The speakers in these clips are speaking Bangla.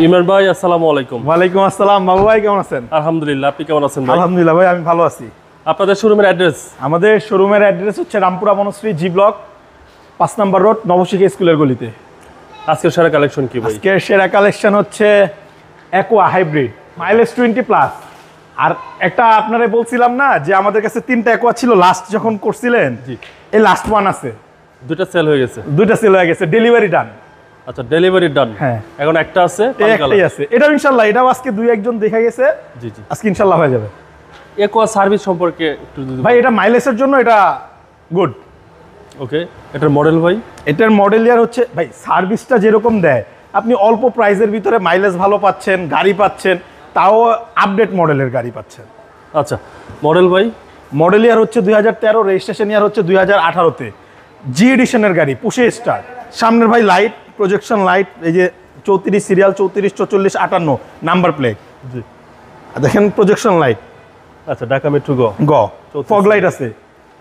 ইমরান ভাই আসসালামু আলাইকুম। ওয়ালাইকুম আসসালাম। বাবু ভাই কেমন আছেন? আলহামদুলিল্লাহ, আপনি কেমন আছেন ভাই? আলহামদুলিল্লাহ ভাই, আমি ভালো আছি। আপনাদের শোরুমের অ্যাড্রেস? আমাদের শোরুমের অ্যাড্রেস হচ্ছে রামপুরা বনশ্রী জি ব্লক 5 নম্বর রোড, নবশিখা স্কুলের গলিতে। আজকের সেরা কালেকশন কি ভাই? আজকের সেরা কালেকশন হচ্ছে অ্যাকোয়া হাইব্রিড, মাইলেজ 20+। আর একটা আপনারা বলছিলাম না যে আমাদের কাছে 3টা অ্যাকোয়া ছিল লাস্ট যখন করছিলেন, জি, এই লাস্ট ওয়ান আছে। দুটো সেল হয়ে গেছে? দুইটা সেল হয়ে গেছে, ডেলিভারি ডান। আচ্ছা, ডেলিভারি ডান। হ্যাঁ, এখন একটা আছে, একটাই আছে। এটাও ইনশাআল্লাহ, এটাও আজকে 2-1 দেখা গেছে। জি জি, আজকে ইনশাআল্লাহ হয়ে যাবে। একোয়া সার্ভিস সম্পর্কে একটু যদি ভাই এটা মাইলেজের জন্য এটা গুড। ওকে, এটার মডেল ভাই? এটার মডেল ইয়ার হচ্ছে ভাই, সার্ভিসটা যেরকম দেয়, আপনি অল্প প্রাইসের ভিতরে মাইলেজ ভালো পাচ্ছেন, গাড়ি পাচ্ছেন, তাও আপডেট মডেলের গাড়ি পাচ্ছেন। আচ্ছা, মডেল ভাই? মডেল ইয়ার হচ্ছে 2013, রেজিস্ট্রেশন ইয়ার হচ্ছে 2018-তে। জি এডিশনের গাড়ি, পুশে স্টার। সামনের ভাই লাইট, প্রজেকশন লাইট, এই যে 34 সিরিয়াল, 34, 44, 58 নাম্বার প্লেট। জি, দেখেন প্রজেকশন লাইট। আচ্ছা, ঢাকা মেট্রো গ। ফগ লাইট আছে।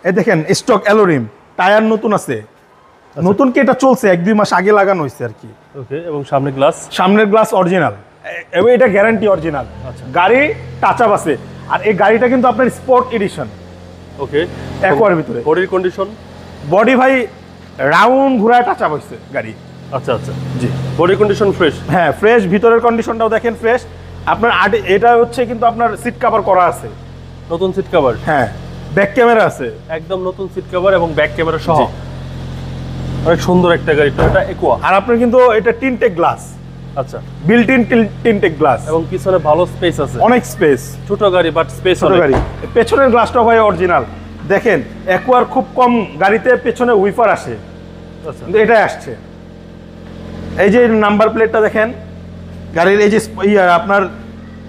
এই দেখেন স্টক অ্যালোরিম, টায়ার নতুন আছে। নতুন কি, এটা চলছে 1-2 মাস আগে লাগানো হয়েছে আর কি। ওকে, এবং সামনে গ্লাস? সামনের গ্লাস অরিজিনাল, এবং এটা গ্যারান্টি অরিজিনাল। আচ্ছা, গাড়ি টাচ আপ আছে। আর এই গাড়িটা কিন্তু আপনার স্পোর্ট এডিশন। ওকে, অ্যাকোয়ার ভিতরে। বডির কন্ডিশন? বডি ভাই রাউন্ড ঘোরায় টাচ আপ হয়েছে গাড়ি। আচ্ছা আচ্ছা, জি, বডি কন্ডিশন ফ্রেশ? হ্যাঁ ফ্রেশ, ভিতরের কন্ডিশনটাও দেখেন ফ্রেশ। আপনার এটা হচ্ছে কিন্তু আপনার সিট কভার করা আছে, নতুন সিট কভার? হ্যাঁ, ব্যাক ক্যামেরা আছে, একদম নতুন সিট কভার এবং ব্যাক ক্যামেরা সহ। জি। অনেক সুন্দর একটা গাড়ি, এটা একোয়া। আর আপনার কিন্তু এটা টিনটেক গ্লাস। আচ্ছা, বিল্ট ইন টিনটেক গ্লাস, এবং পিছনে ভালো স্পেস আছে, অনেক স্পেস। ছোট গাড়ি বাট স্পেস ছোট গাড়ি। পেছনের গ্লাসটাও ভাই অরিজিনাল। দেখেন একোয়ার খুব কম গাড়িতে পেছনে উইফার আসে, আচ্ছা, কিন্তু এটাই আসছে। এই যে নাম্বার প্লেটটা দেখেন গাড়ির, এই যে আপনার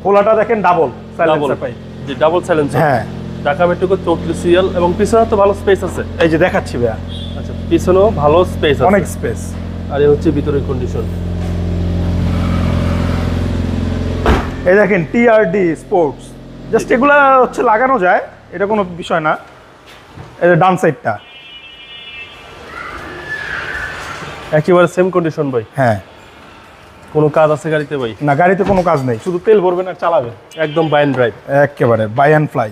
খোলাটা দেখেন ডাবল সাইলেন্সার পাই। জি, ডাবল সাইলেন্সার। হ্যাঁ, ঢাকা মেট্রো 34 সিরিয়াল, এবং পিছনে তো ভালো স্পেস আছে। এই যে দেখাচ্ছি ভাইয়া। আচ্ছা, পিছনেও ভালো স্পেস আছে, অনেক স্পেস। আর এই হচ্ছে ভিতরের কন্ডিশন। এই দেখেন টিআরডি স্পোর্টস, জাস্ট এগুলা হচ্ছে লাগানো যায়, এটা কোনো বিষয় না। এই যে ডান সাইডটা একেবারে সেম কন্ডিশন ভাই? হ্যাঁ। কোনো কাজ আছে গাড়িতে ভাই? না, গাড়িতে কোনো কাজ নেই, শুধু তেল ভরবেন আর চালাবেন। একদম বাই অ্যান্ড ড্রাইভ, একেবারে বাই অ্যান্ড ফ্লাই।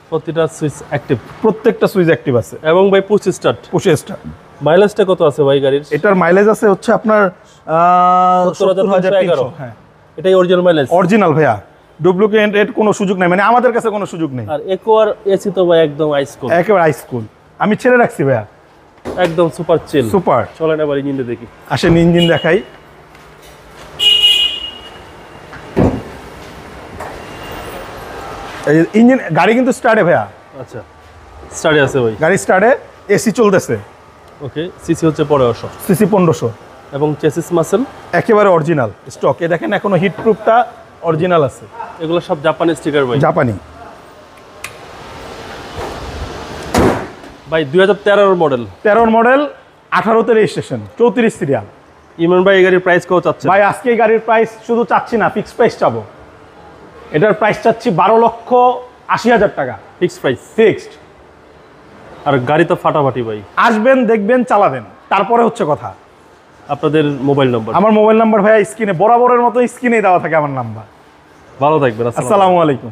প্রতিটা সুইচ অ্যাক্টিভ? প্রত্যেকটা সুইচ অ্যাক্টিভ আছে। এবং ভাই পুশ স্টার্ট? Push start. মাইলেজটা কত আছে ভাই গাড়ির? এটার মাইলেজ আছে হচ্ছে আপনার 70,311। হ্যাঁ, এটাই অরিজিনাল মাইলেজ? অরিজিনাল ভাইয়া, ডুপ্লিকেট এর কোনো সুযোগ নাই, মানে আমাদের কাছে কোনো সুযোগ নেই। আর একোয়ার এসি তো ভাই একদম আইস কুল, একেবারে আইস কুল। আমি ছেড়ে রাখছি ভাইয়া, একদম সুপার চিল। সুপার। চলেন এবার ইঞ্জিনটা দেখি। আসেন ইঞ্জিন দেখাই। এই ইঞ্জিন, গাড়ি কিন্তু স্টার্টে ভাইয়া। আচ্ছা, স্টার্টে আছে ভাই? গাড়ি স্টার্টে, এসি চলতেছে। ওকে, সিসি হচ্ছে 1500, সিসি 1500, এবং চেসিস মাসেল একেবারে অরিজিনাল স্টক। এ দেখেন এখনো হিট প্রুফটা অরিজিনাল আছে। এগুলো সব জাপানি স্টিকার ভাই? জাপানি ভাই 2013 মডেল? 13 মডেল, 18-তে রেজিস্ট্রেশন, 34 সিরিয়াল। ইমরান ভাই এই গাড়ির প্রাইস কত চাচ্ছে? ভাই আজকে এই গাড়ির প্রাইস শুধু চাচ্ছি না, ফিক্সড প্রাইস চাবো। এটার প্রাইস চাচ্ছি 12,80,000 টাকা, ফিক্সড প্রাইস? ফিক্সড। আর গাড়ি তো ফাটাফাটি ভাই। আসবেন, দেখবেন, চালাবেন, তারপরে হচ্ছে কথা। আপনাদের মোবাইল নাম্বার? আমার মোবাইল নাম্বার ভাইয়া স্ক্রিনে, বরাবরের মতো স্ক্রিনেই দেওয়া থাকে আমার নাম্বার। ভালো থাকবেন, আসসালামু আলাইকুম।